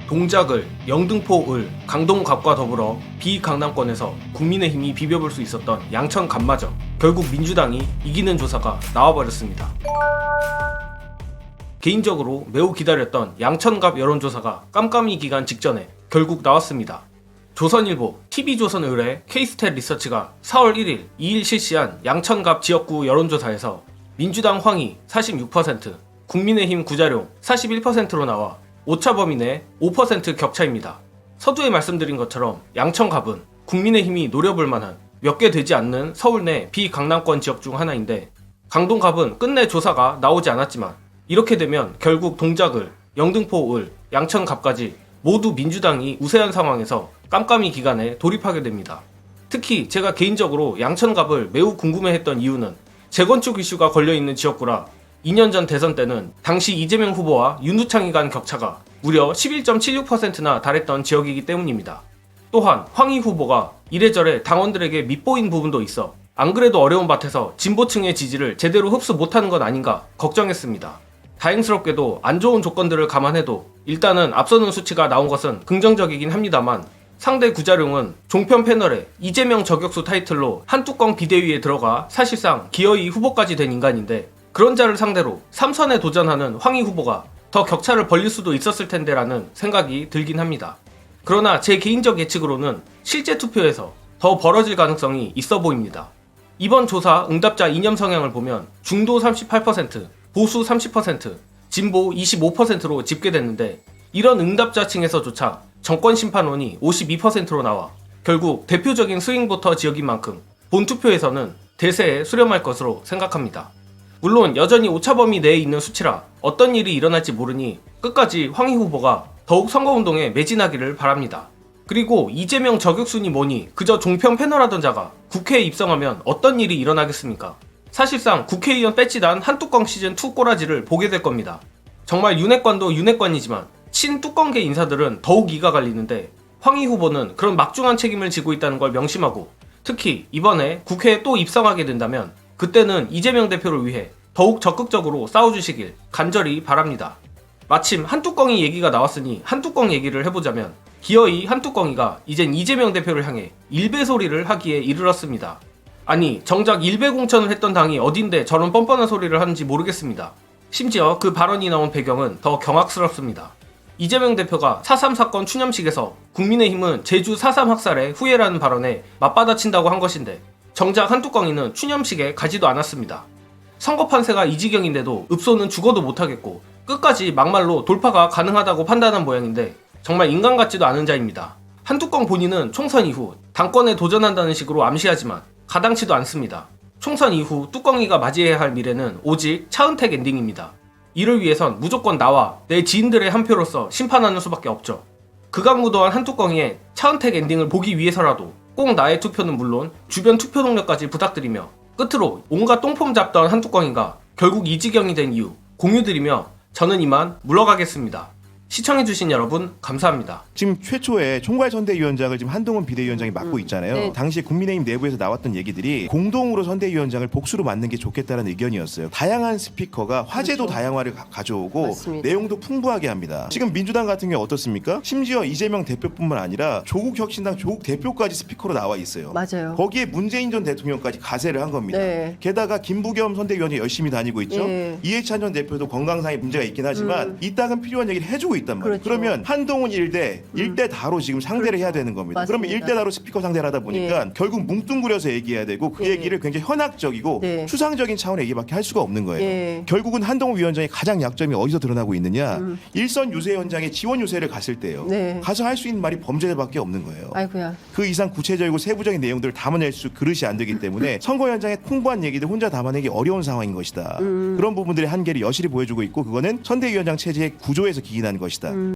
동작을, 영등포을, 강동갑과 더불어 비강남권에서 국민의힘이 비벼볼 수 있었던 양천갑마저 결국 민주당이 이기는 조사가 나와버렸습니다. 개인적으로 매우 기다렸던 양천갑 여론조사가 깜깜이 기간 직전에 결국 나왔습니다. 조선일보, TV조선 의뢰 K스탯 리서치가 4월 1일 2일 실시한 양천갑 지역구 여론조사에서 민주당 황희 46%, 국민의힘 구자룡 41%로 나와 오차범위 내 5% 격차입니다. 서두에 말씀드린 것처럼 양천갑은 국민의힘이 노려볼 만한 몇 개 되지 않는 서울 내 비강남권 지역 중 하나인데, 강동갑은 끝내 조사가 나오지 않았지만 이렇게 되면 결국 동작을, 영등포을, 양천갑까지 모두 민주당이 우세한 상황에서 깜깜이 기간에 돌입하게 됩니다. 특히 제가 개인적으로 양천갑을 매우 궁금해했던 이유는 재건축 이슈가 걸려있는 지역구라 2년 전 대선 때는 당시 이재명 후보와 윤두창이 간 격차가 무려 11.76%나 달했던 지역이기 때문입니다. 또한 황희 후보가 이래저래 당원들에게 밉보인 부분도 있어 안 그래도 어려운 밭에서 진보층의 지지를 제대로 흡수 못하는 것 아닌가 걱정했습니다. 다행스럽게도 안 좋은 조건들을 감안해도 일단은 앞서는 수치가 나온 것은 긍정적이긴 합니다만, 상대 구자룡은 종편 패널에 이재명 저격수 타이틀로 한뚜껑 비대위에 들어가 사실상 기어이 후보까지 된 인간인데, 그런 자를 상대로 3선에 도전하는 황희 후보가 더 격차를 벌릴 수도 있었을 텐데라는 생각이 들긴 합니다. 그러나 제 개인적 예측으로는 실제 투표에서 더 벌어질 가능성이 있어 보입니다. 이번 조사 응답자 이념 성향을 보면 중도 38%, 보수 30%, 진보 25%로 집계됐는데, 이런 응답자층에서조차 정권심판원이 52%로 나와 결국 대표적인 스윙보터 지역인 만큼 본투표에서는 대세에 수렴할 것으로 생각합니다. 물론 여전히 오차범위 내에 있는 수치라 어떤 일이 일어날지 모르니 끝까지 황희 후보가 더욱 선거운동에 매진하기를 바랍니다. 그리고 이재명 저격순이 뭐니 그저 종편 패널하던 자가 국회에 입성하면 어떤 일이 일어나겠습니까? 사실상 국회의원 배지단 한뚜껑 시즌2 꼬라지를 보게 될 겁니다. 정말 윤핵관도 윤핵관이지만 친뚜껑계 인사들은 더욱 이가 갈리는데, 황희 후보는 그런 막중한 책임을 지고 있다는 걸 명심하고, 특히 이번에 국회에 또 입성하게 된다면 그때는 이재명 대표를 위해 더욱 적극적으로 싸워주시길 간절히 바랍니다. 마침 한뚜껑이 얘기가 나왔으니 한뚜껑 얘기를 해보자면, 기어이 한뚜껑이가 이젠 이재명 대표를 향해 일배 소리를 하기에 이르렀습니다. 아니, 정작 일배 공천을 했던 당이 어딘데 저런 뻔뻔한 소리를 하는지 모르겠습니다. 심지어 그 발언이 나온 배경은 더 경악스럽습니다. 이재명 대표가 4.3 사건 추념식에서 국민의힘은 제주 4.3 학살의 후예라는 발언에 맞받아친다고 한 것인데, 정작 한뚜껑이는 추념식에 가지도 않았습니다. 선거 판세가 이 지경인데도 읍소는 죽어도 못하겠고 끝까지 막말로 돌파가 가능하다고 판단한 모양인데, 정말 인간 같지도 않은 자입니다. 한뚜껑 본인은 총선 이후 당권에 도전한다는 식으로 암시하지만 가당치도 않습니다. 총선 이후 뚜껑이가 맞이해야 할 미래는 오직 차은택 엔딩입니다. 이를 위해선 무조건 나와 내 지인들의 한 표로서 심판하는 수밖에 없죠. 극악무도한 한뚜껑이의 차은택 엔딩을 보기 위해서라도 꼭 나의 투표는 물론 주변 투표 동료까지 부탁드리며, 끝으로 온갖 똥폼 잡던 한뚜껑이가 결국 이 지경이 된 이유 공유드리며 저는 이만 물러가겠습니다. 시청해주신 여러분 감사합니다. 지금 최초에 총괄선대위원장을 지금 한동훈 비대위원장이 맡고 있잖아요. 네. 당시 국민의힘 내부에서 나왔던 얘기들이 공동으로 선대위원장을 복수로 맡는 게 좋겠다는 의견이었어요. 다양한 스피커가 화제도 그렇죠. 다양화를 가져오고 맞습니다. 내용도 풍부하게 합니다. 지금 민주당 같은 경우 어떻습니까? 심지어 이재명 대표뿐만 아니라 조국 혁신당 조국 대표까지 스피커로 나와 있어요. 맞아요. 거기에 문재인 전 대통령까지 가세를 한 겁니다. 네. 게다가 김부겸 선대위원이 열심히 다니고 있죠. 네. 이해찬 전 대표도 건강상의 문제가 있긴 하지만 이 땅은 필요한 얘기를 해주고 있단 말이에요. 그렇죠. 그러면 한동훈 1대 다로 지금 상대를 해야 되는 겁니다. 맞습니다. 그러면 1대 다로 스피커 상대를 하다 보니까 결국 뭉뚱그려서 얘기해야 되고 그 예. 얘기를 굉장히 현학적이고 네. 추상적인 차원의 얘기밖에 할 수가 없는 거예요. 예. 결국은 한동훈 위원장의 가장 약점이 어디서 드러나고 있느냐. 일선 유세 현장에 지원 유세를 갔을 때요. 네. 가서 할 수 있는 말이 범죄밖에 없는 거예요. 아이고야. 그 이상 구체적이고 세부적인 내용들을 담아낼 수 그릇이 안 되기 때문에 선거 현장에 풍부한 얘기들 혼자 담아내기 어려운 상황인 것이다. 그런 부분들의 한계를 여실히 보여주고 있고, 그거는 선대위원장 체제의 구조에서 기인한 것이다.